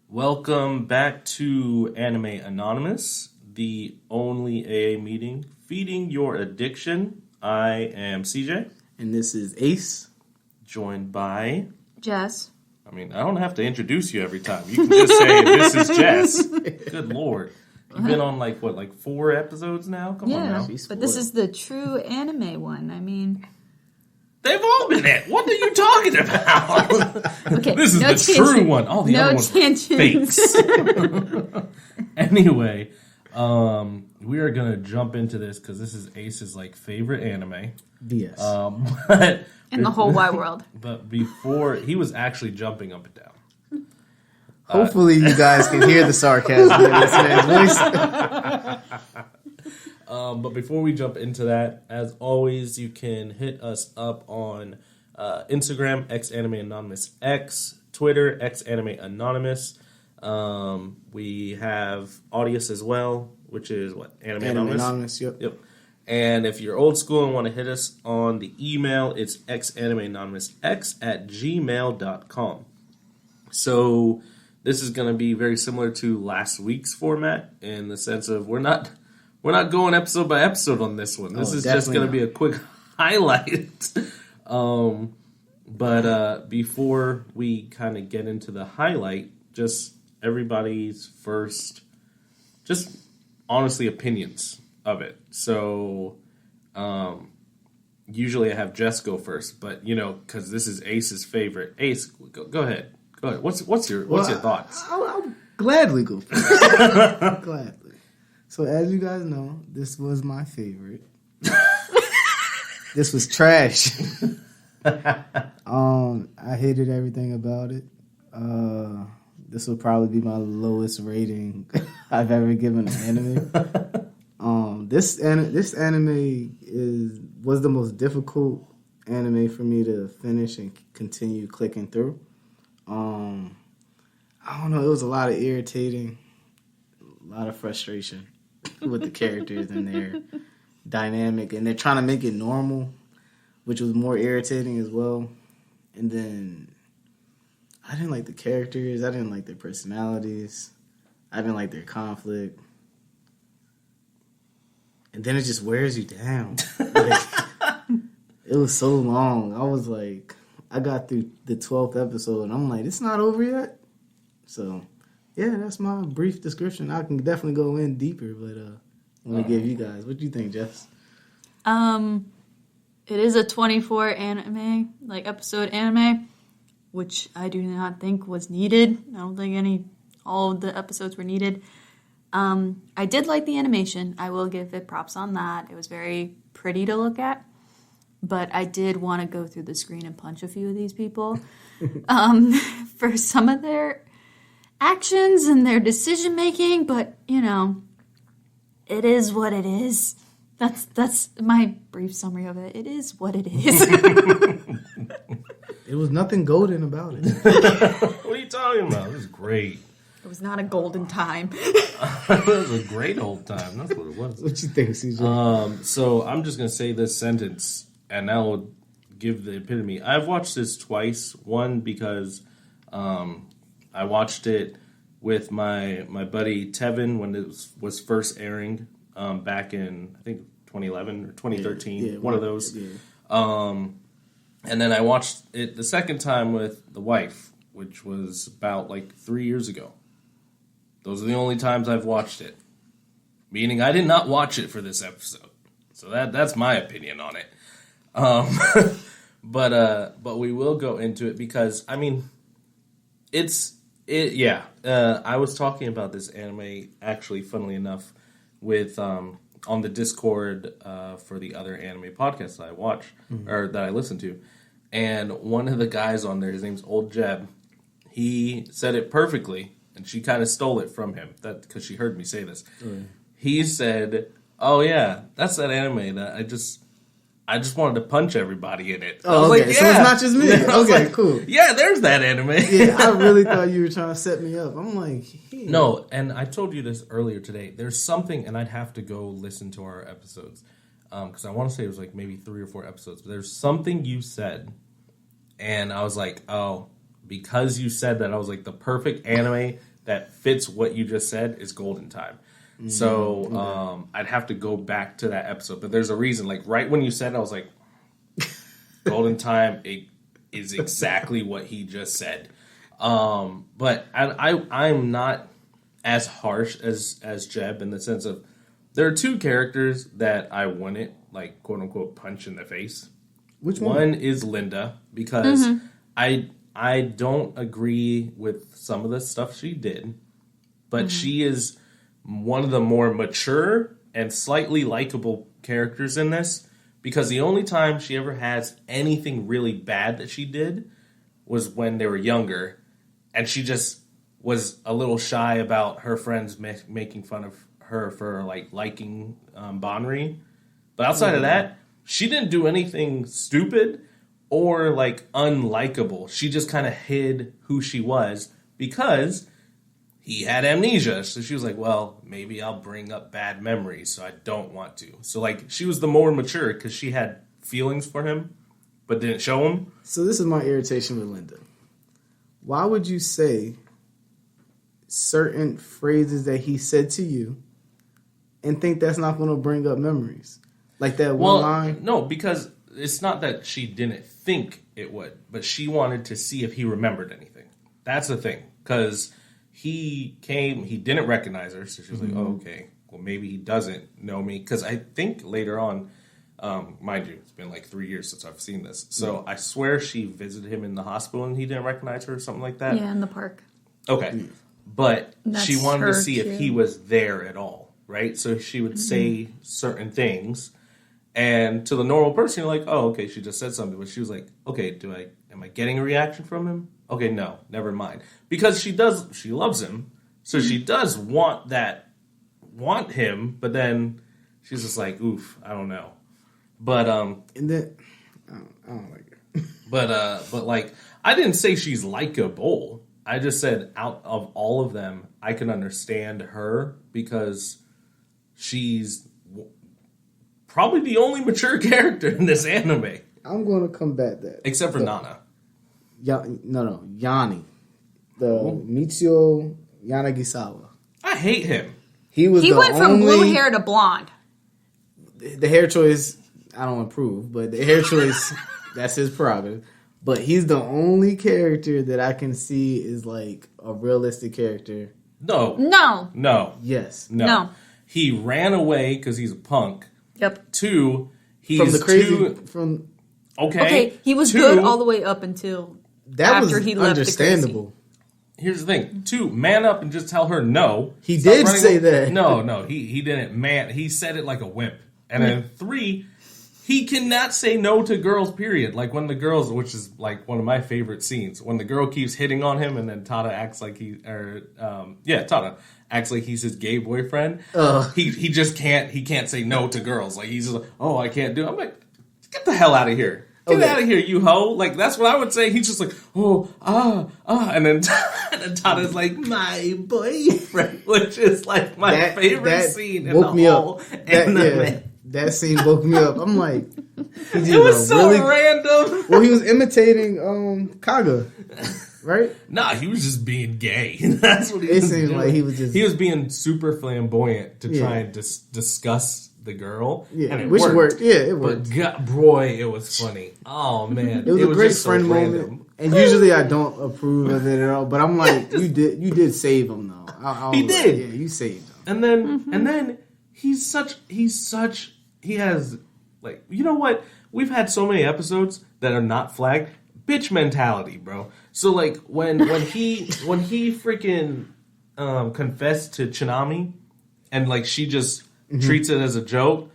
Welcome back to Anime Anonymous, the only AA meeting feeding your addiction. I am CJ. And this is Ace. Joined by... Jess. I mean, I don't have to introduce you every time. You can just say, this is Jess. Good Lord. You've been on, like 4 episodes now? Come on now. But this is the true anime one. I mean... They've all been it. What are you talking about? Okay, This is the true one. Oh, the other one's tangents. fakes. Anyway, we are going to jump into this because this is Ace's favorite anime. Yes. But In the whole wide world. But before, he was actually jumping up and down. Hopefully you guys can hear the sarcasm in this man's voice. But before we jump into that, as always, you can hit us up on Instagram, XAnimeAnonymous, Twitter, XAnimeAnonymous. We have Audius as well, which is what? Anime Anonymous? Yep. And if you're old school and want to hit us on the email, it's xanimeanonymousx@gmail.com. So this is going to be very similar to last week's format in the sense of we're not going episode by episode on this one. This is just going to be a quick highlight. But before we kind of get into the highlight, just everybody's first, just honestly opinions of it. So usually I have Jess go first, but because this is Ace's favorite. Ace, go ahead. Go ahead. What's your thoughts? I'll gladly go first. Gladly. So as you guys know, this was my favorite. This was trash. I hated everything about it. This will probably be my lowest rating I've ever given an anime. This anime was the most difficult anime for me to finish and continue clicking through. I don't know. It was a lot of irritating, a lot of frustration with the characters and their dynamic, and they're trying to make it normal, which was more irritating as well. And then I didn't like the characters. I didn't like their personalities. I didn't like their conflict. And then it just wears you down. It was so long. I got through the 12th episode, and I'm like, it's not over yet? So, yeah, that's my brief description. I can definitely go in deeper, but I want to give you guys. What do you think, Jess? It is a 24 episode anime, which I do not think was needed. I don't think all of the episodes were needed. I did like the animation. I will give it props on that. It was very pretty to look at. But I did want to go through the screen and punch a few of these people for some of their actions and their decision making. But it is what it is. That's my brief summary of it. It is what it is. It was nothing golden about it. What are you talking about? This is great. It was not a golden time. It was a great old time. That's what it was. What you think, CJ? So I'm just going to say this sentence, and that will give the epitome. I've watched this twice. One, because I watched it with my buddy Tevin when it was first airing back in, I think, 2011 or 2013. One of those. Yeah. And then I watched it the second time with the wife, which was about 3 years ago. Those are the only times I've watched it. Meaning I did not watch it for this episode. So that's my opinion on it. But we will go into it because, I mean, I was talking about this anime, actually, funnily enough, with on the Discord for the other anime podcasts that I watch, or that I listen to. And one of the guys on there, his name's Old Jeb, he said it perfectly, and she kind of stole it from him, because she heard me say this. He said, "Oh yeah, that's that anime that I just wanted to punch everybody in it." Oh, okay. So it's not just me. Okay, cool. Yeah, there's that anime. Yeah, I really thought you were trying to set me up. I'm like, hey. No, and I told you this earlier today. There's something, and I'd have to go listen to our episodes, because I want to say it was maybe 3 or 4 episodes. But there's something you said, and I was like, oh, because you said that, I was like, the perfect anime that fits what you just said is Golden Time. So I'd have to go back to that episode. But there's a reason. Like right when you said it, I was like, Golden Time is exactly what he just said. But I'm not as harsh as Jeb in the sense of there are two characters that I wouldn't like quote unquote punch in the face. Which one? One is Linda because I don't agree with some of the stuff she did, but she is one of the more mature and slightly likable characters in this because the only time she ever has anything really bad that she did was when they were younger, and she just was a little shy about her friends making fun of her for like liking Banri. But outside of that, she didn't do anything stupid or like unlikable. She just kind of hid who she was because he had amnesia. So she was like, well, maybe I'll bring up bad memories, so I don't want to. So like she was the more mature because she had feelings for him but didn't show them. So this is my irritation with Linda. Why would you say certain phrases that he said to you and think that's not going to bring up memories? Like that one line? No, because it's not that she didn't think it would, but she wanted to see if he remembered anything. That's the thing. Because he didn't recognize her, so she was like, oh, okay, well, maybe he doesn't know me. Because I think later on, mind you, it's been like 3 years since I've seen this. So I swear she visited him in the hospital and he didn't recognize her or something like that. Yeah, in the park. Okay. But she wanted to see too. if he was there at all, right? So she would say certain things. And to the normal person, you're like, oh, okay, she just said something. But she was like, okay, am I getting a reaction from him? Okay, no, never mind. Because she loves him. So she does want him. But then she's just like, oof, I don't know. But and then I don't like it. but like I didn't say she's likable. I just said out of all of them, I can understand her because she's probably the only mature character in this anime. I'm going to combat that. Except for Nana. Yanni. The Michio Yanagisawa. I hate him. He went from blue hair to blonde. The hair choice, I don't approve, but the hair choice, that's his prerogative. But he's the only character that I can see is like a realistic character. No. Yes. No. He ran away because he's a punk. Yep. 2, he's from the crazy from. Okay, he was good all the way up until after he left understandable. Here's the thing. 2, man up and just tell her no. He did say that. No, he didn't. He said it like a wimp. And then 3, he cannot say no to girls, period. Like when the girls, which is like one of my favorite scenes, when the girl keeps hitting on him and then Tada acts like Tada acts like he's his gay boyfriend. He just can't say no to girls. Like he's just like, oh, I can't do it. I'm like, get the hell out of here. Get out of here, you hoe. Like, that's what I would say. He's just like, and then Tada's like, my boyfriend, which is like my favorite scene in the whole anime. That scene woke me up. I'm like, it was so random. Well, he was imitating Kaga, right? Nah, he was just being gay. That's what he was doing. It seemed like he was being super flamboyant to try and discuss the girl. Yeah, and it which worked. Yeah, it worked. But boy, it was funny. Oh man, it was a great friend moment. And usually I don't approve of it at all. But I'm like, you did save him though. He did. Yeah, you saved him. And then he has like, you know what? We've had so many episodes that are not flagged. Bitch mentality, bro. So like when he freaking confessed to Tsunami and like she just treats it as a joke,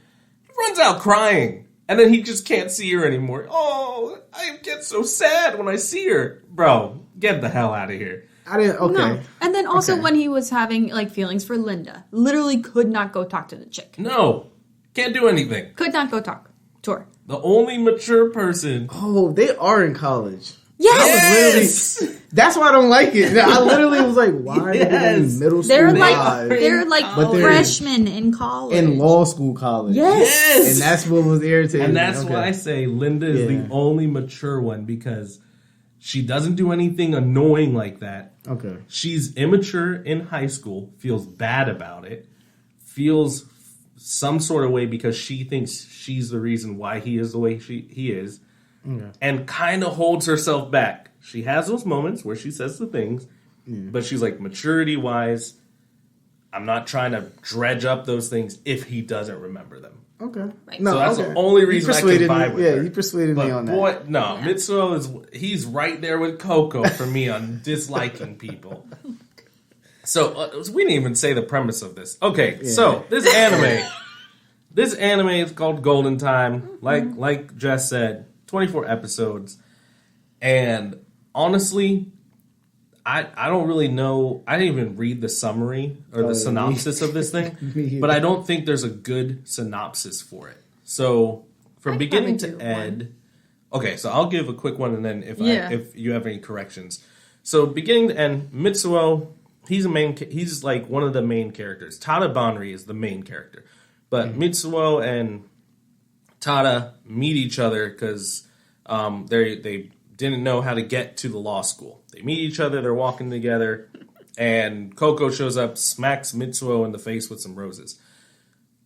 he runs out crying. And then he just can't see her anymore. Oh, I get so sad when I see her. Bro, get the hell out of here. I didn't, okay. No. And then also when he was having like feelings for Linda, literally could not go talk to the chick. No. Can't do anything. Could not go talk to her. The only mature person. Oh, they are in college. Yes! That's why I don't like it. I literally was like, why are they in middle school? They're like freshmen in college. In law school college. Yes! And that's what was irritating. And that's why I say Linda is the only mature one because She doesn't do anything annoying like that. Okay. She's immature in high school, feels bad about it, feels some sort of way because she thinks she's the reason why he is the way he is, and kind of holds herself back. She has those moments where she says the things, but she's like, maturity-wise, I'm not trying to dredge up those things if he doesn't remember them. Okay. Right. No, So that's okay. the only reason I can vibe with her. Yeah, you persuaded me on that. Boy, no, Mitsuo he's right there with Coco for me on disliking people. So we didn't even say the premise of this. Okay, so this anime is called Golden Time. Like Jess said, 24 episodes, and honestly, I don't really know. I didn't even read the summary or the synopsis of this thing, but I don't think there's a good synopsis for it. So from beginning to end, okay, so I'll give a quick one, and then if you have any corrections. So beginning to end, Mitsuo, he's like one of the main characters. Tada Banri is the main character, but Mitsuo and Tada meet each other because they didn't know how to get to the law school. They meet each other, they're walking together, and Coco shows up, smacks Mitsuo in the face with some roses.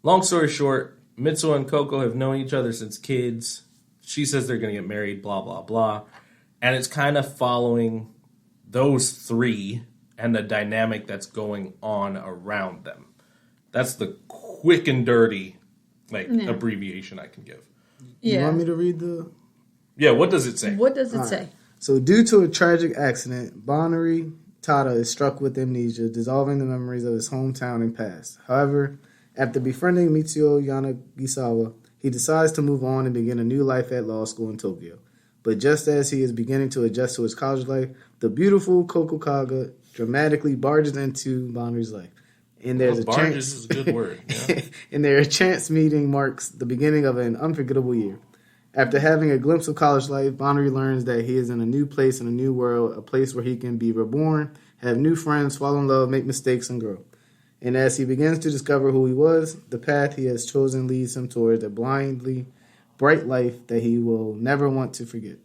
Long story short, Mitsuo and Coco have known each other since kids. She says they're going to get married, blah, blah, blah. And it's kind of following those three and the dynamic that's going on around them. That's the quick and dirty abbreviation I can give. You want me to read the... Yeah, what does it say? What does it say? So, due to a tragic accident, Banri Tada is struck with amnesia, dissolving the memories of his hometown and past. However, after befriending Mitsuo Yanagisawa, he decides to move on and begin a new life at law school in Tokyo. But just as he is beginning to adjust to his college life, the beautiful Koko Kaga dramatically barges into Banri's life. And there's a chance. Is a good word. Yeah. And their chance meeting marks the beginning of an unforgettable year. After having a glimpse of college life, Banri learns that he is in a new place, in a new world, a place where he can be reborn, have new friends, fall in love, make mistakes, and grow. And as he begins to discover who he was, the path he has chosen leads him towards a blindly bright life that he will never want to forget.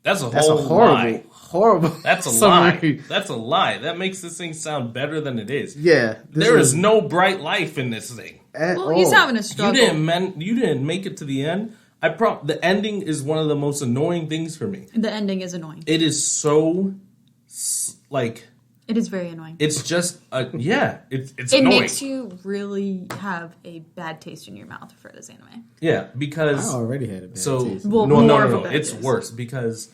That's a horrible. That's a summary. lie. That's a lie. That makes this thing sound better than it is. Yeah. There is no bright life in this thing. He's having a struggle. You didn't make it to the end. The ending is one of the most annoying things for me. The ending is annoying. It is so, like... It is very annoying. It's just, it's it annoying. makes you really have a bad taste in your mouth for this anime. Yeah, because... I already had a bad taste. Well, No. It's worse because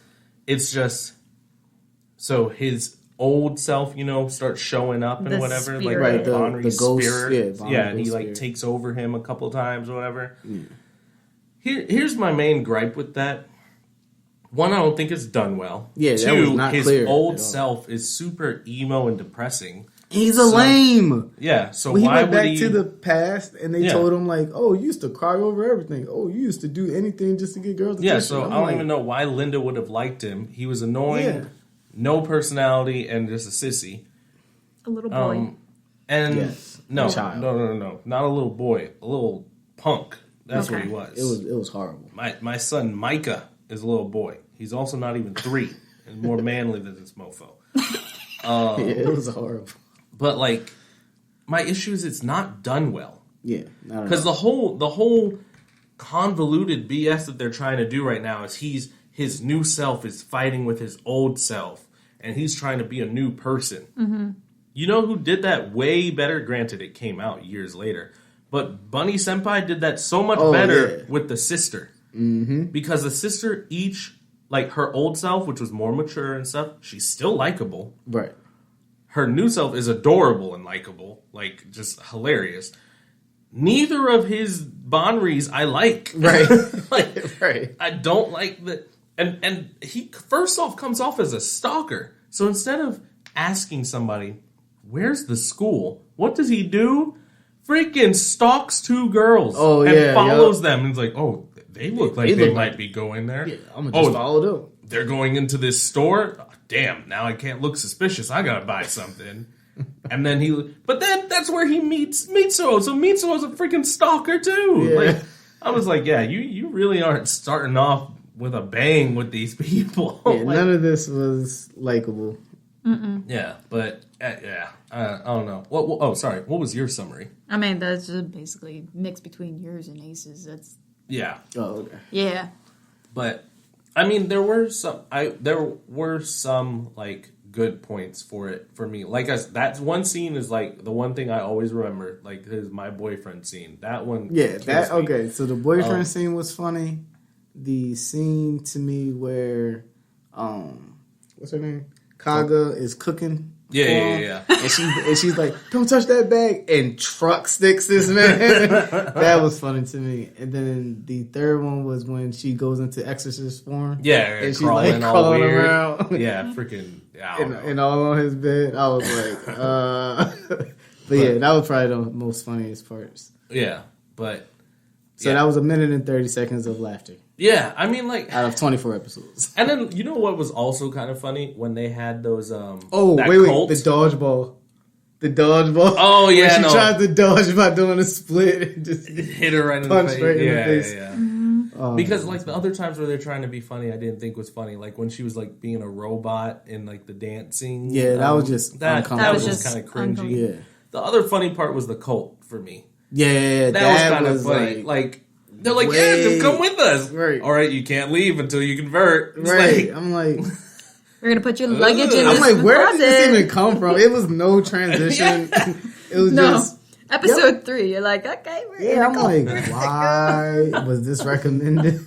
it's just... So his old self, starts showing up and whatever. Spirit. Like, Right, the Banri's ghost, spirit. yeah, And he, spirit. takes over him a couple times or whatever. Yeah. Here's my main gripe with that. One, I don't think it's done well. Yeah, Two, that was not his clear old at all. self is super emo and depressing. He's a lame. Yeah, so When he why went would back he... to the past and they told him, like, oh, you used to cry over everything. Oh, you used to do anything just to get girls' attention. Yeah, so I don't even know why Linda would have liked him. He was annoying, no personality, and just a sissy. A little boy. Yes, no, child. no, not a little boy, a little punk. That's what he was. It was horrible. My son Micah is a little boy. He's also not even 3 and more manly than this mofo. It was horrible. But my issue is it's not done well. Yeah, because the whole convoluted BS that they're trying to do right now is his new self is fighting with his old self, and he's trying to be a new person. Mm-hmm. You know who did that way better? Granted, it came out years later. But Bunny Senpai did that so much better with the sister. Mm-hmm. Because the sister her old self, which was more mature and stuff, she's still likable. Right. Her new self is adorable and likable. Just hilarious. Neither of his Banris I like. Right. Right. I don't like the... And he, first off, comes off as a stalker. So instead of asking somebody, where's the school? What does he do? Freaking stalks 2 girls and follows them. And it's like, oh, they look like they might be going there. Yeah, I'm going to just follow them. They're going into this store? Oh, damn, now I can't look suspicious. I got to buy something. And then but then that's where he meets Mitsuo. So Mitsuo's a freaking stalker too. Yeah. I was like, yeah, you really aren't starting off with a bang with these people. Yeah, none of this was likable. Yeah, but I don't know. Sorry. What was your summary? I mean, that's just basically mixed between yours and Ace's. That's Yeah. Oh, okay. yeah. But I mean, there were some like good points for it for me. Like that one scene is like the one thing I always remember. Like his my boyfriend scene. That one. Yeah. kills me. Okay. So the boyfriend scene was funny. The scene to me where, what's her name? Kaga is cooking. Yeah. And she's like, "Don't touch that bag," and truck sticks this man. That was funny to me. And then the third one was when she goes into exorcist form. Yeah, and she's crawling like all crawling weird. around. Yeah, freaking. And all on his bed. I was like, but yeah, that was probably the most funniest parts. Yeah, but So that was 1 minute and 30 seconds of laughter yeah, I mean, like out of 24 episodes. and then you know what was also kind of funny when they had those that wait, cult. the dodgeball. The dodgeball. Oh yeah, Where she no. tries to dodge by doing a split and just hit her right in the punch face. right in the Yeah, face. yeah. Oh, Because like the other times where they're trying to be funny, I didn't think was funny. Like when she was like being a robot and like the dancing. Yeah, that was just that uncomfortable. was That just was kind of just cringy. uncomfortable. Yeah. The other funny part was the cult for me. Yeah, That was kind of funny. Like they're like, yeah, just come with us. Right. All right, you can't leave until you convert. It's Right. like- I'm like, We're gonna put your luggage in I'm this like, where did this closet. even come from? It was no transition. It was No. just. Episode 3, you're like, okay, we're Yeah, gonna I'm go. like, why was this recommended?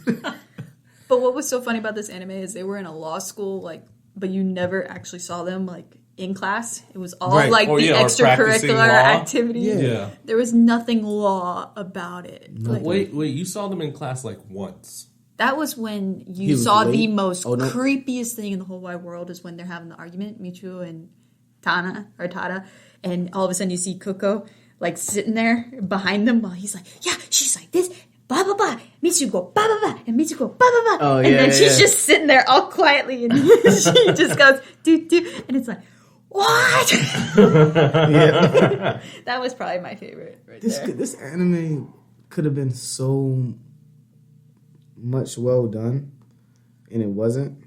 But what was so funny about this anime is they were in a law school, like, but you never actually saw them like in class. It was all Right. like Or, the yeah, or practicing extracurricular law. activities. Yeah. Yeah. There was nothing law about it. Like, Wait, you saw them in class like once. that was when He you was saw late? the most Oh, no. creepiest thing in the whole wide world is when they're having the argument, Michu and Tada, and all of a sudden you see Coco like sitting there behind them while he's like, yeah, she's like this, blah blah blah. Michu go blah blah blah, and Michu go blah blah blah. Oh, and yeah, then she's yeah. just sitting there all quietly, and she just goes doo doo, and it's like, what? Yeah. That was probably my favorite right there. This anime could have been so much well done, and it wasn't.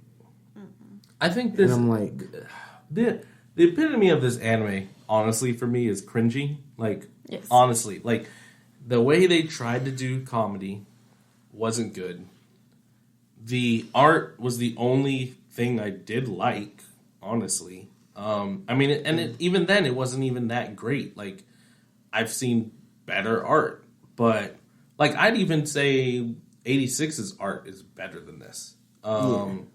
I think And this I'm like, the epitome of this anime, honestly, for me, is cringy. Like, Yes. honestly, like the way they tried to do comedy wasn't good. The art was the only thing I did like, honestly. I mean, even then, it wasn't even that great. Like, I've seen better art, but like I'd even say 86's art is better than this. And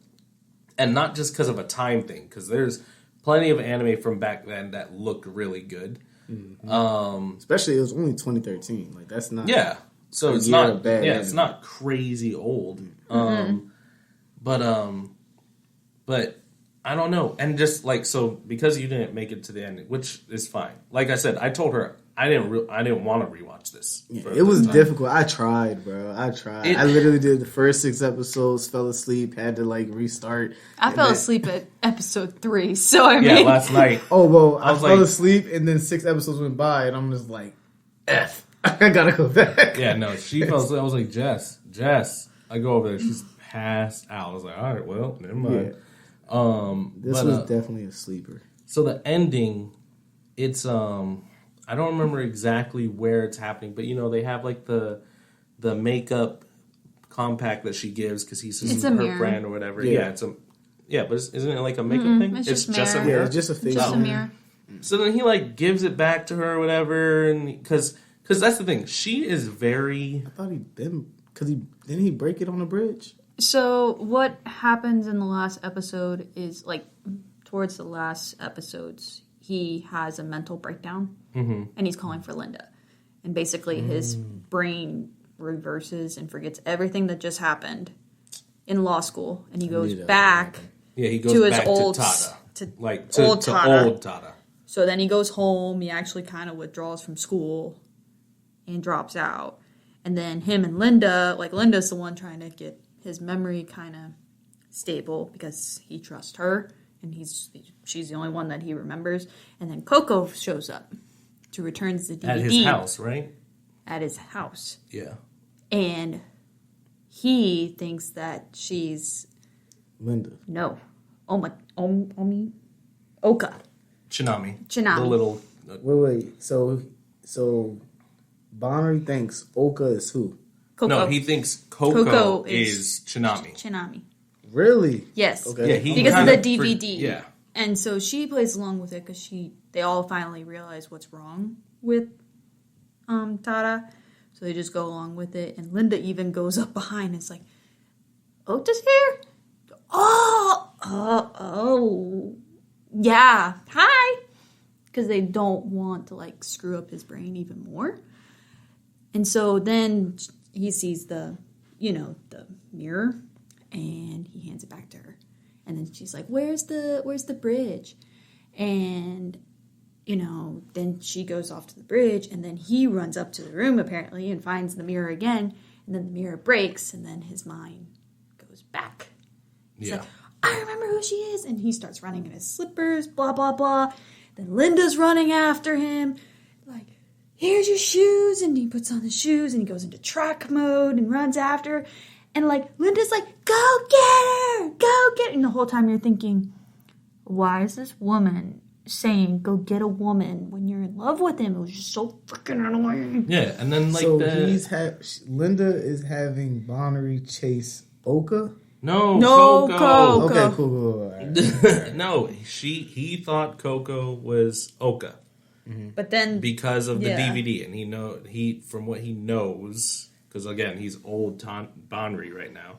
not just because of a time thing, because there's plenty of anime from back then that looked really good. especially it was only 2013. Like that's not. Yeah, so A it's year not of bad it's anime. not crazy old. But I don't know, and just like so because you didn't make it to the end, which is fine. Like I said, I told her I didn't want to rewatch this. Yeah, for it was the time. difficult. I tried, bro. I tried. I literally did the first 6 episodes, fell asleep, had to like restart. I and fell then- asleep at episode 3, so I Yeah, mean, last night. Oh well, I was fell like- asleep, and then 6 episodes went by, and I'm just like, F. I gotta go back. Yeah, no, she fell asleep. I was like, Jess. I go over there. She's passed out. I was like, all right, well, never mind. This But, was definitely a sleeper. So the ending, it's I don't remember exactly where it's happening, but you know they have like the makeup compact that she gives because he's just It's a her mirror. friend or whatever. Yeah. Yeah, but isn't it like a makeup thing? it's just just a mirror. Yeah, mirror. it's just a face. just a Oh. mirror. So then he like gives it back to her or whatever, and because that's the thing, she is very I thought didn't he break it on the bridge? So what happens in the last episode is like towards the last episodes, he has a mental breakdown, and he's calling for Linda, and basically his brain reverses and forgets everything that just happened in law school, and he goes knew that was back. he goes To his back old- to Tada, to like to old to Tada. old Tada. So then he goes home. He actually kind of withdraws from school and drops out. And then him and Linda, like Linda's the one trying to get his memory kind of stable because he trusts her, and she's the only one that he remembers. And then Coco shows up to return the DVD At his house, right? At his house, Yeah. and he thinks that she's Linda. no, Oka. Tsunami. Tsunami. The little. Wait. So Banri thinks Oka is who? Coco. No, he thinks Coco is Tsunami. Tsunami. Really? Yes. Okay. Yeah, Because of the kinda DVD. yeah. And so she plays along with it because they all finally realize what's wrong with Tara. So they just go along with it. And Linda even goes up behind and is like, Ota's here? Oh, yeah. Hi. Because they don't want to like screw up his brain even more. And so then he sees the mirror and he hands it back to her. And then she's like, where's the bridge? And, then she goes off to the bridge and then he runs up to the room apparently and finds the mirror again. And then the mirror breaks and then his mind goes back. He's like, I remember who she is. And he starts running in his slippers, blah, blah, blah. Then Linda's running after him. Like, here's your shoes. And he puts on the shoes and he goes into track mode and runs after her. And, like, Linda's like, go get her! Go get her! And the whole time you're thinking, why is this woman saying, go get a woman when you're in love with him? It was just so freaking annoying. Yeah, and then, like, so Linda is having Banri chase Oka? No, Coco. Okay, cool. Right. No, he thought Coco was Oka. But then... Because of the DVD. And he from what he knows... Because, again, he's old Banri right now.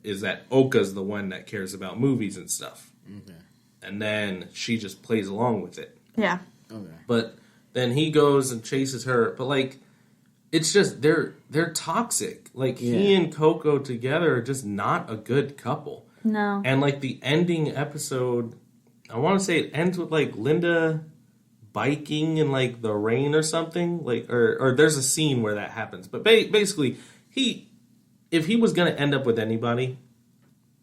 Is that Oka's the one that cares about movies and stuff. Okay. And then she just plays along with it. Yeah. Okay. But then he goes and chases her. But, like, it's just, they're toxic. Like, he and Coco together are just not a good couple. No. And, like, the ending episode, I want to say it ends with, like, Linda... biking in like the rain or something, like or there's a scene where that happens. But basically, if he was gonna end up with anybody,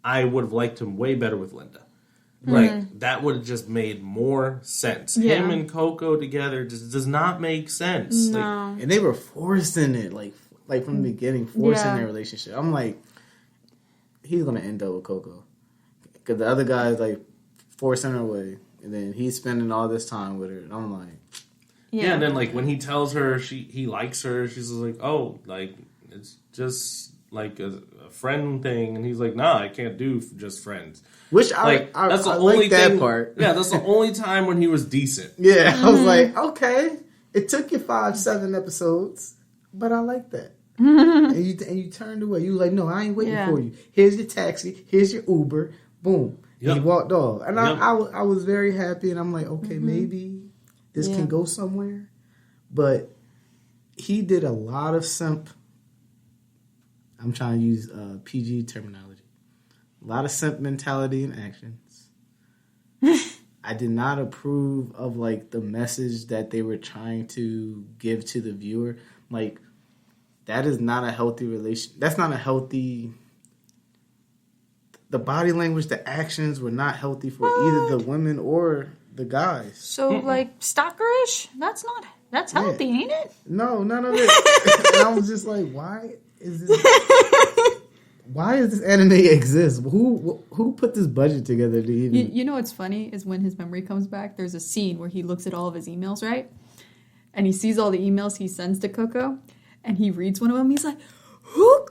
I would have liked him way better with Linda. Like that would have just made more sense. Yeah. Him and Coco together just does not make sense. No. Like, And they were forcing it, like from the beginning, forcing their relationship. I'm like, he's gonna end up with Coco because the other guy is like forcing her away. And then he's spending all this time with her. And I'm like... Yeah, and then, like, when he tells her he likes her, she's like, oh, like, it's just, like, a friend thing. And he's like, nah, I can't do just friends. Which I like that part. Yeah, that's the only time when he was decent. Yeah, I was like, okay. It took you 7 episodes, but I like that. and you turned away. You were like, no, I ain't waiting for you. Here's your taxi. Here's your Uber. Boom. Yep. He walked off. And I was very happy. And I'm like, okay, maybe this can go somewhere. But he did a lot of simp. I'm trying to use PG terminology. A lot of simp mentality and actions. I did not approve of like the message that they were trying to give to the viewer. Like, that is not a healthy relation. That's not a healthy... The body language, the actions were not healthy for either the women or the guys. So, like, stalkerish? That's healthy, ain't it? No, none of it. And I was just like, why is this anime exist? Who put this budget together to even... You know what's funny is when his memory comes back, there's a scene where he looks at all of his emails, right? And he sees all the emails he sends to Coco, and he reads one of them. He's like, who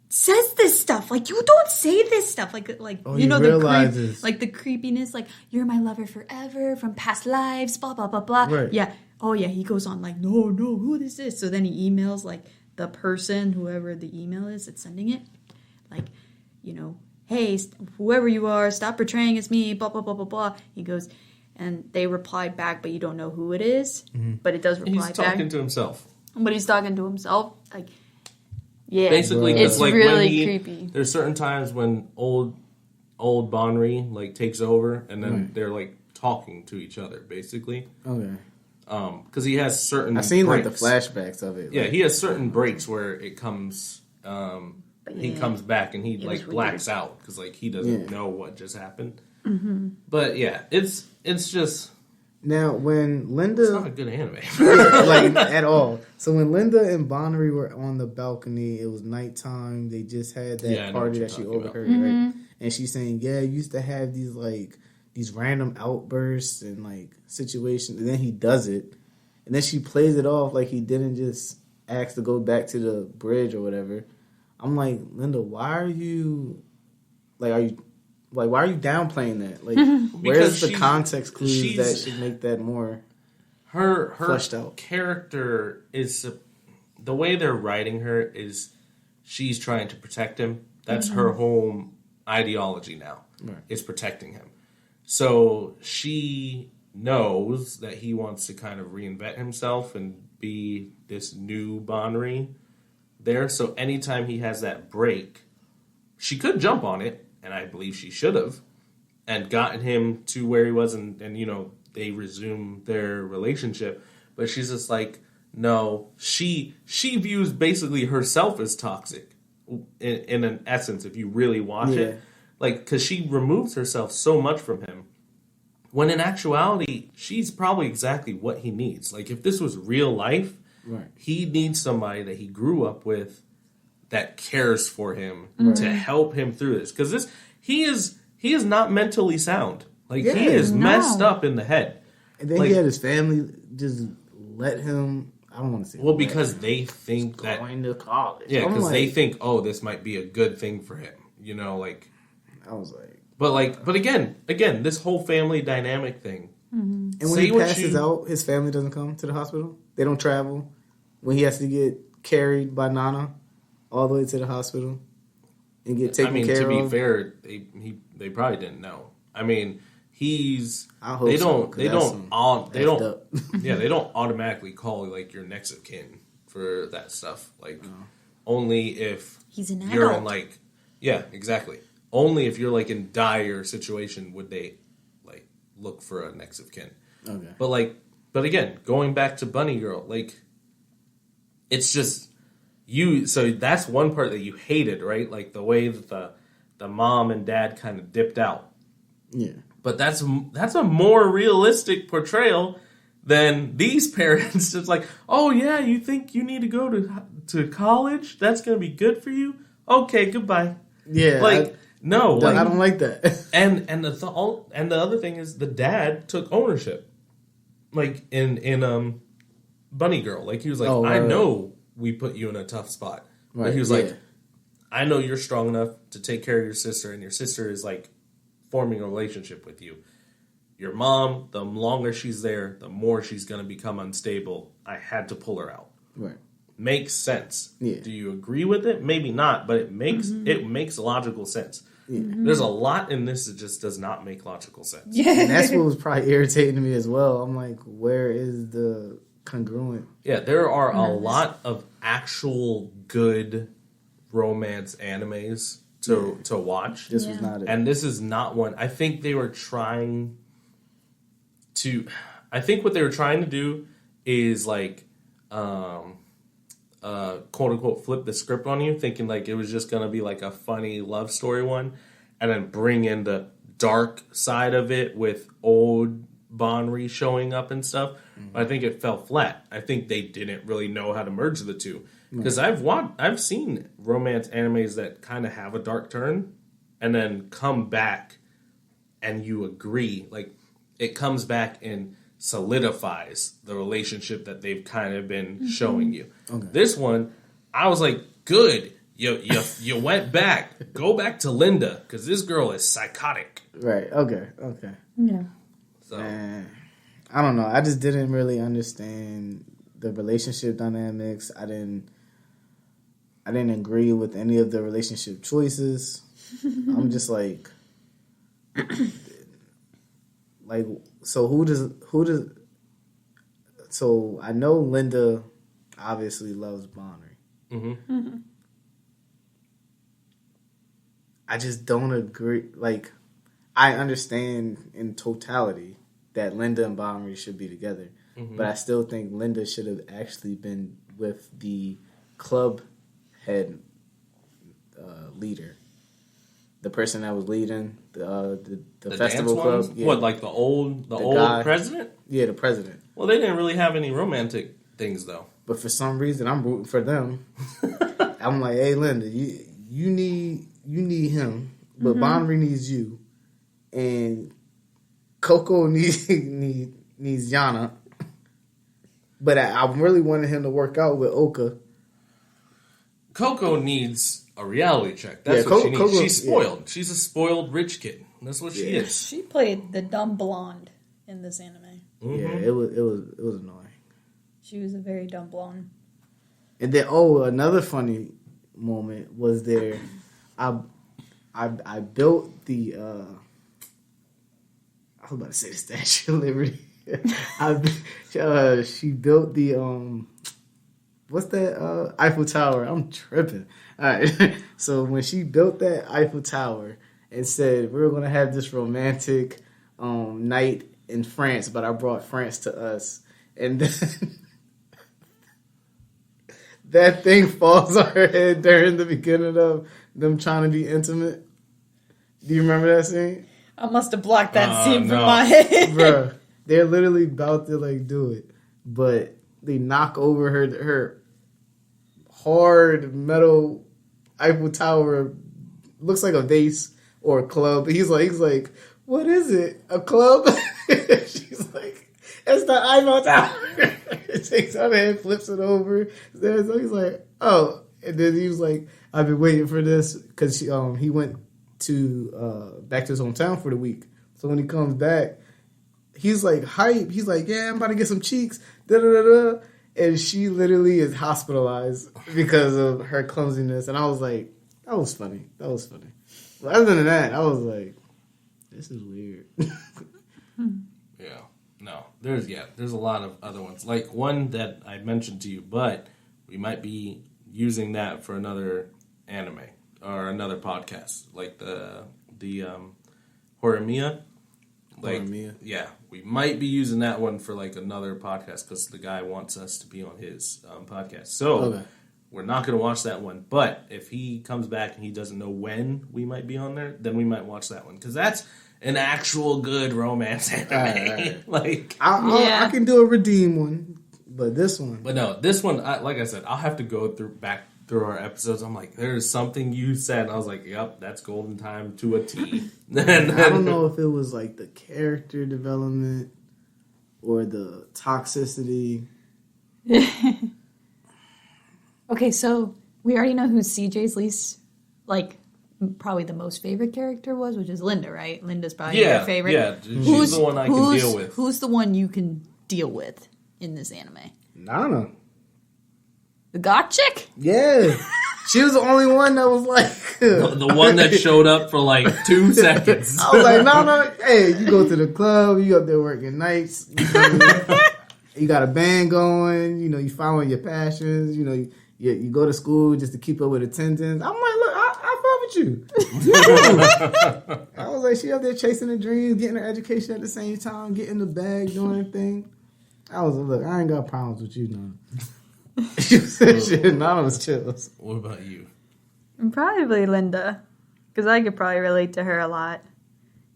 says this stuff? Like, you don't say this stuff. Like the creepiness, like, you're my lover forever from past lives, blah, blah, blah, blah. Right. Yeah. Oh, yeah. He goes on like, no, who is this? So then he emails, like, the person, whoever the email is that's sending it. Like, hey, whoever you are, stop portraying as me, blah, blah, blah, blah, blah. He goes, and they replied back, but you don't know who it is. Mm-hmm. But it does reply back. He's talking to himself. But he's talking to himself. Like, yeah, basically, it's like really creepy. There's certain times when old Banri like takes over, and then they're like talking to each other, basically. Okay. Because he has certain. I've seen breaks. like the flashbacks of it. Yeah, like, he has certain breaks where it comes. He comes back and he like blacks out because like he doesn't know what just happened. Mm-hmm. But yeah, it's just Now, when Linda... It's not a good anime. like, at all. So when Linda and Banri were on the balcony, it was nighttime. They just had that party that she overheard, right? And she's saying, yeah, you used to have these, like, these random outbursts and, like, situations. And then he does it. And then she plays it off like he didn't just ask to go back to the bridge or whatever. I'm like, Linda, why are you... Like, why are you downplaying that? Like, where's the context clues that should make that more fleshed out? Character is the way they're writing her is she's trying to protect him. That's her whole ideology now. Right. Is protecting him. So she knows that he wants to kind of reinvent himself and be this new Banri there. So anytime he has that break, she could jump on it. And I believe she should have, and gotten him to where he was, and they resume their relationship. But she's just like, no, she views basically herself as toxic, in an essence, if you really watch it, like because she removes herself so much from him. When in actuality, she's probably exactly what he needs. Like if this was real life, he needs somebody that he grew up with, that cares for him to help him through this, because he is not mentally sound. Like he is messed up in the head. And then he had his family just let him. I don't want to say. Well, because they think that going to college. Yeah, because they think, oh, this might be a good thing for him. Like I was like, but again, this whole family dynamic thing. Mm-hmm. And when he passes out, his family doesn't come to the hospital. They don't travel. When he has to get carried by Nana all the way to the hospital and get taken care of. To be fair, they probably didn't know. I mean, they don't automatically call like your next of kin for that stuff. Like only if he's an you're adult. in like exactly. Only if you're like in dire situation would they like look for a next of kin. Okay. But again, going back to Bunny Girl, like it's just so that's one part that you hated, right? Like the way that the mom and dad kind of dipped out. Yeah. But that's a more realistic portrayal than these parents. Just like, oh yeah, you think you need to go to college? That's gonna be good for you. Okay, goodbye. Yeah. I don't like that. and the other thing is the dad took ownership. Like in Bunny Girl, like he was like, I know we put you in a tough spot. Right. But he was like, I know you're strong enough to take care of your sister, and your sister is like forming a relationship with you. Your mom, the longer she's there, the more she's going to become unstable. I had to pull her out. Right. Makes sense. Yeah. Do you agree with it? Maybe not, but it makes logical sense. Yeah. There's a lot in this that just does not make logical sense. Yeah. And that's what was probably irritating to me as well. I'm like, where is the congruent? Yeah, there are a lot of actual good romance animes to watch. This was not it. And this is not one. I think they were trying to... I think what they were trying to do is like... quote-unquote flip the script on you, thinking like it was just going to be like a funny love story one, and then bring in the dark side of it with old Banri showing up and stuff. But I think it fell flat. I think they didn't really know how to merge the two. Because I've seen romance animes that kind of have a dark turn and then come back and you agree. Like, it comes back and solidifies the relationship that they've kind of been showing you. Okay. This one, I was like, good. You went back. Go back to Linda, because this girl is psychotic. Right. Okay. Yeah. So I don't know. I just didn't really understand the relationship dynamics. I didn't agree with any of the relationship choices. I'm just like so who does so I know Linda obviously loves Banri. Mm-hmm. I just don't agree. Like, I understand in totality that Linda and Banri should be together, but I still think Linda should have actually been with the club head leader. the person that was leading the The festival dance club. ones? Yeah. What, like the old guy. president? Yeah, the president. Well, they didn't really have any romantic things though. But for some reason, I'm rooting for them. I'm like, hey, Linda, you need him, but Banri needs you, and Coco needs Yana. But I really wanted him to work out with Oka. Coco needs a reality check. That's what she needs. She's spoiled. Yeah. She's a spoiled rich kid. That's what she is. She played the dumb blonde in this anime. Mm-hmm. Yeah, it was annoying. She was a very dumb blonde. And then another funny moment was there. I built the I was about to say the Statue of Liberty. She built the what's that Eiffel Tower? I'm tripping. All right. So when she built that Eiffel Tower and said we're gonna have this romantic night in France, but I brought France to us, and then that thing falls on her head during the beginning of them trying to be intimate. Do you remember that scene? I must have blocked that scene from my head. Bruh, they're literally about to like do it, but they knock over her hard metal Eiffel Tower. Looks like a vase or a club. He's like, what is it? A club? She's like, it's the Eiffel Tower. It takes out her head, flips it over. So he's like, oh. And then he was like, I've been waiting for this because he went to back to his hometown for the week. So when he comes back, he's like hype. He's like, yeah, I'm about to get some cheeks. Da da da da. And she literally is hospitalized because of her clumsiness. And I was like, that was funny. But other than that, I was like, this is weird. Yeah. No. There's a lot of other ones. Like one that I mentioned to you, but we might be using that for another anime or another podcast. Like the Horimiya. Horimiya. Yeah. We might be using that one for like another podcast because the guy wants us to be on his podcast. So we're not going to watch that one. But if he comes back and he doesn't know when we might be on there, then we might watch that one because that's an actual good romance anime. Like I can do a redeem one, but this one. But no, this one, like I said, I'll have to go back through our episodes. I'm like, there's something you said. And I was like, yep, that's golden time to a T. I don't know if it was like the character development or the toxicity. Okay, so we already know who CJ's least, like, probably the most favorite character was, which is Linda, right? Linda's probably your favorite. Yeah, she's the one I can deal with. Who's the one you can deal with in this anime? Nana. The goth chick? Yeah. She was the only one that was like... the one that showed up for like 2 seconds. I was like, no, hey, you go to the club, you up there working nights, you got a band going, you following your passions, you go to school just to keep up with attendance. I'm like, look, I fuck with you. I was like, she up there chasing her dreams, getting her education at the same time, getting the bag, doing her thing. I was like, look, I ain't got problems with you, Nana. Nana was chills. What about you? Probably Linda, because I could probably relate to her a lot.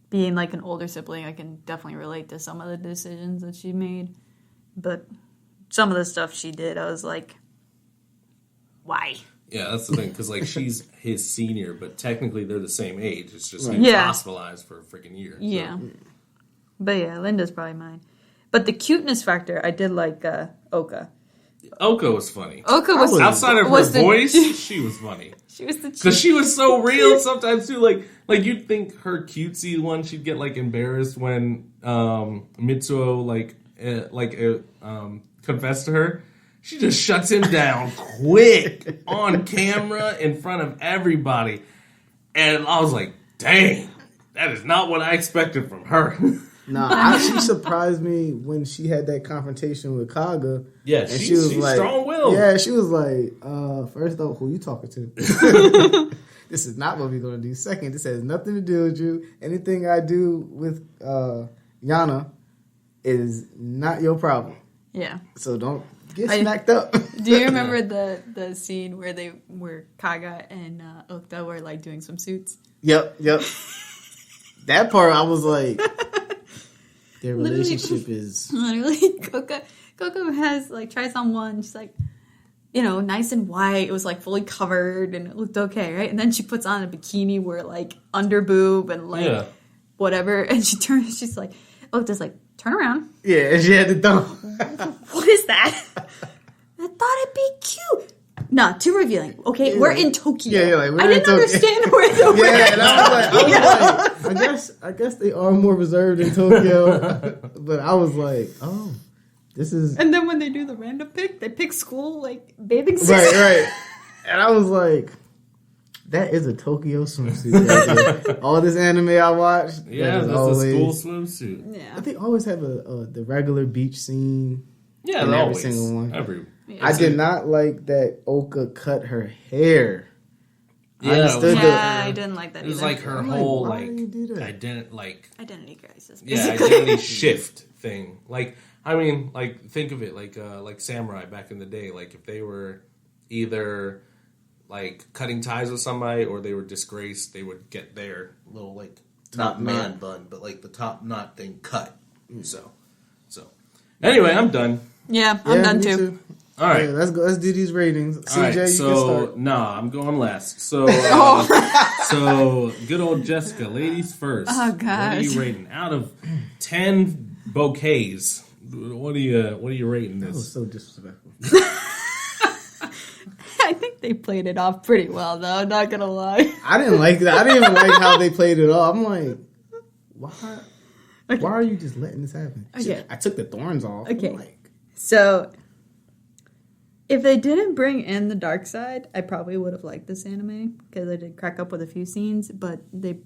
Being like an older sibling, I can definitely relate to some of the decisions that she made. But some of the stuff she did, I was like, why? Yeah, that's the thing, because like she's his senior, but technically they're the same age. It's just he was hospitalized for a freaking year. Yeah. So. But yeah, Linda's probably mine. But the cuteness factor, I did like Oka. Oka was funny. Oka was outside of her voice. She was funny. She was the because she was so real. Sometimes too, like you'd think her cutesy one, she'd get like embarrassed when Mitsuo confessed to her. She just shuts him down quick on camera in front of everybody, and I was like, "Dang, that is not what I expected from her." She surprised me when she had that confrontation with Kaga. Yeah, and she's like, strong-willed. Yeah, she was like, first off, who you talking to? This is not what we're going to do. Second, this has nothing to do with you. Anything I do with Yana is not your problem. Yeah. So don't get smacked up. Do you remember the scene where Kaga and Okta were like doing some suits? Yep. That part, I was like, their relationship is literally Coco has like tries on one. She's like, nice and white. It was like fully covered and it looked okay, right? And then she puts on a bikini where like under boob and like whatever, and she's like, Okta's like, turn around. Yeah, and she had the thumb. What is that? I thought it'd be cute. No, too revealing. Okay, we're in Tokyo. Yeah, like, I didn't understand where the and I was like, I guess they are more reserved in Tokyo. But I was like, oh, this is. And then when they do the random pick, they pick school like bathing suits. Right. And I was like, that is a Tokyo swimsuit. Right there. All this anime I watched. Yeah, that's always a school swimsuit. Yeah, I think always have the regular beach scene. Yeah, in always. every single one. I did not like that Oka cut her hair. Yeah, I didn't like that. It was either. like her whole why do you do that? identity crisis. identity shift thing. Like, I mean, like think of it like samurai back in the day. Like if they were either like cutting ties with somebody or they were disgraced, they would get their little like top man bun, but like the top knot thing cut. So anyway, I'm done. Yeah, I'm done too. All right, yeah, let's go. Let's do these ratings. CJ, all right, you can start. I'm going last. So, so good old Jessica, ladies first. Oh gosh, what are you rating out of 10 bouquets? What are you rating this? That was so disrespectful. I think they played it off pretty well, though. I'm not gonna lie. I didn't like that. I didn't even like how they played it off. I'm like, why? Okay. Why are you just letting this happen? Okay. I took the thorns off. Okay. So, if they didn't bring in the dark side, I probably would have liked this anime because I did crack up with a few scenes, but they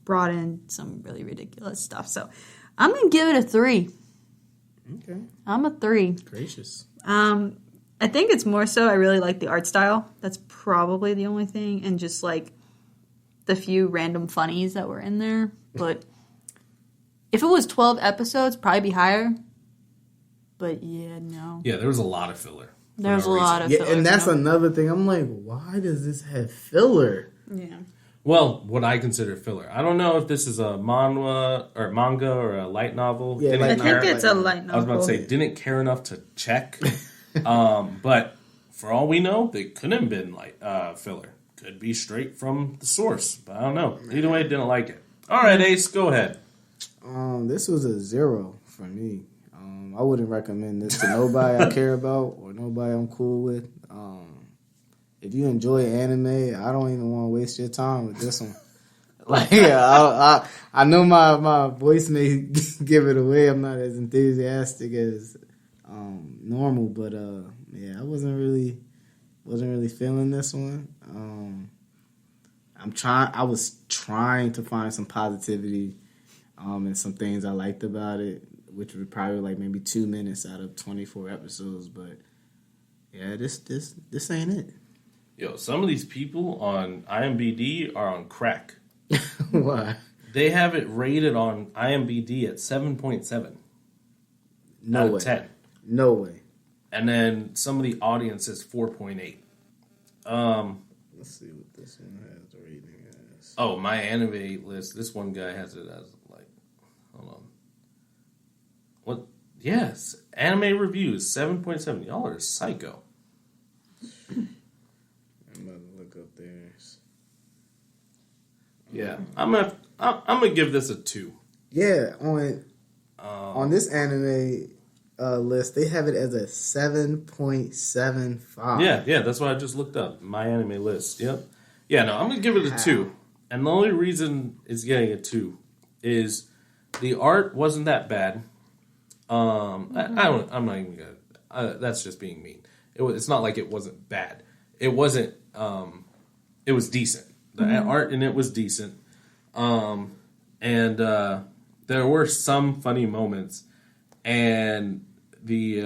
brought in some really ridiculous stuff. So, I'm going to give it a 3. Okay. I'm a 3. Gracious. I think it's more so I really like the art style. That's probably the only thing. And just like the few random funnies that were in there. But if it was 12 episodes, probably be higher. But yeah, no. Yeah, there was a lot of filler. There's a lot of filler. Yeah, and that's another thing. I'm like, why does this have filler? Yeah. Well, what I consider filler. I don't know if this is a manga or a light novel. Yeah, I think it's a light novel. I was about to say, didn't care enough to check. But for all we know, they couldn't have been like filler. Could be straight from the source. But I don't know. Either way, didn't like it. All right, Ace, go ahead. This was a 0 for me. I wouldn't recommend this to nobody I care about or nobody I'm cool with. If you enjoy anime, I don't even want to waste your time with this one. Like, I know my voice may give it away. I'm not as enthusiastic as normal, but I wasn't really feeling this one. I was trying to find some positivity and some things I liked about it, which were probably like maybe 2 minutes out of 24 episodes. But yeah, this ain't it. Yo, some of these people on IMDb are on crack. Why? They have it rated on IMDb at 7.7. No out way. of 10. No way. And then some of the audience is 4.8. Let's see what this one has the rating as. Oh, my anime list. This one guy has it as like, hold on. What? Yes, anime reviews 7.7. Y'all are psycho. I'm about to look up theirs. Yeah, I'm gonna give this a 2. Yeah, on this anime list, they have it as a 7.75. Yeah, that's what I just looked up. My anime list. Yep. Yeah, no, I'm gonna give it a 2. And the only reason it's getting a 2 is the art wasn't that bad. I'm not even gonna. That's just being mean. It's not like it wasn't bad. It wasn't. It was decent. The art in it was decent. And there were some funny moments, and the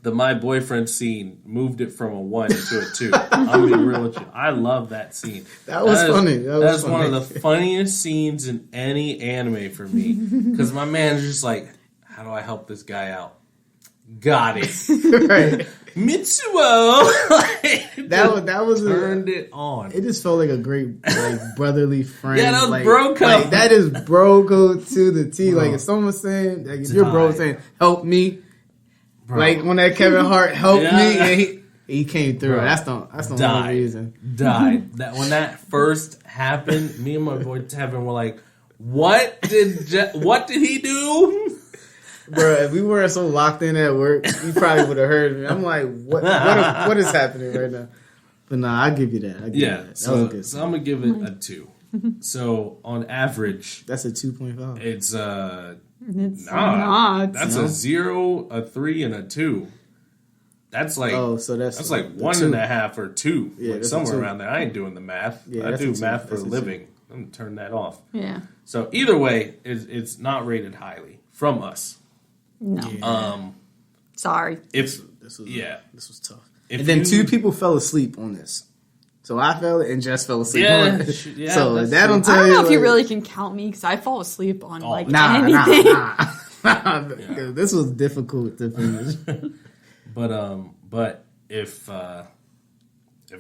my boyfriend scene moved it from a 1 to a 2. I'm being real with you. I love that scene. That was funny. That's one of the funniest scenes in any anime for me. Because my man is just like, how do I help this guy out? got it. Right. Mitsuo. That was turned it on. It just felt like a great like brotherly friend. Yeah, that was like, bro code. Like, that is bro code to the T. Bro. Like if someone's saying, like if your bro saying, "Help me," Bro. like when that Kevin Hart helped Yeah. me, and he came through. Bro. That's the only reason. Died. That when that first happened, me and my boy Tevin were like, "What did he do?" Bro, if we weren't so locked in at work, you probably would have heard me. I'm like, what is happening right now? But nah, I give you that. I give you that. So Was good. I'm gonna give it a 2. So on average, That's a 2.5. it's It's nah. not. That's a 0, a 3, and a 2. That's like So that's like the 1.5 or 2, Yeah, like that's a somewhere 2. around there. I ain't doing the math. Yeah, I that's do a 2. math for a That's a 2. living. I'm gonna turn that off. Yeah. So either way, it's not rated highly from us. No. Yeah. Sorry. If This was this was tough. If And then you- 2 people fell asleep on this. So I fell and Jess fell asleep Yeah, on it. yeah, So that's that don't true. I tell don't know if you like, really can count me because I fall asleep on like Nah. anything. This was difficult to finish. But if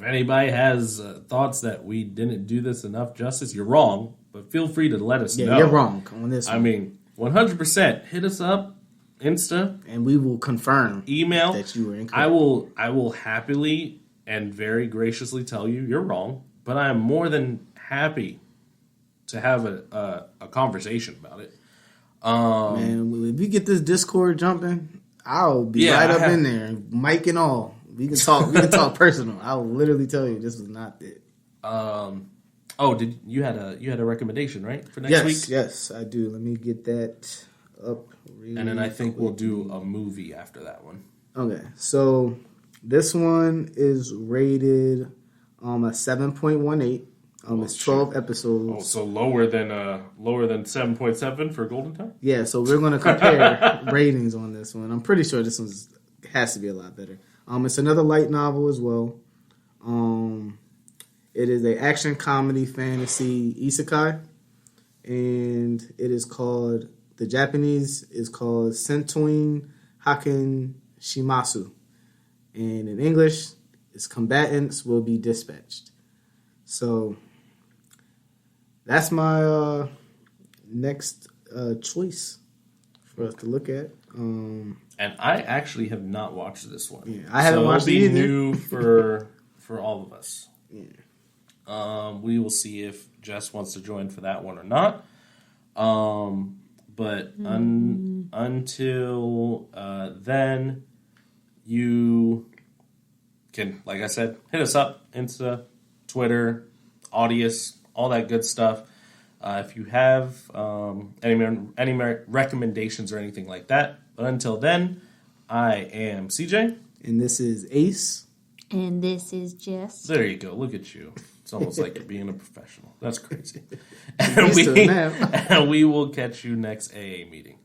anybody has thoughts that we didn't do this enough justice, you're wrong. But feel free to let us know. Yeah, you're wrong on this one. I mean, 100%. Hit us up, Insta, And we will confirm email. that you were incorrect. I will happily and very graciously tell you you're wrong. But I am more than happy to have a conversation about it. Man, if we get this Discord jumping, I'll be Yeah, right I up have- in there, mic and all. We can talk. We can talk personal. I'll literally tell you this was not it. Oh, did you had a recommendation, right, for next week? Yes, I do. Let me get that up. Really And then I think we'll quickly. do a movie after that one. Okay, so this one is rated a 7.18. It's 12 episodes. Oh, so lower than 7.7 for Golden Time? Yeah, so we're going to compare ratings on this one. I'm pretty sure this one has to be a lot better. It's another light novel as well. It is a action comedy fantasy isekai, and it is called, the Japanese is called Sentoin Haken Shimasu, and in English, it's Combatants Will Be Dispatched. So that's my next choice for us to look at. And I actually have not watched this one. Yeah, I haven't watched it it'll either. be new for all of us. Yeah. We will see if Jess wants to join for that one or not. But until then, you can, like I said, hit us up, Insta, Twitter, Audius, all that good stuff. If you have any recommendations or anything like that. But until then, I am CJ. And this is Ace. And this is Jess. There you go. Look at you. It's almost like you're being a professional. That's crazy. Used to it now. And we will catch you next AA meeting.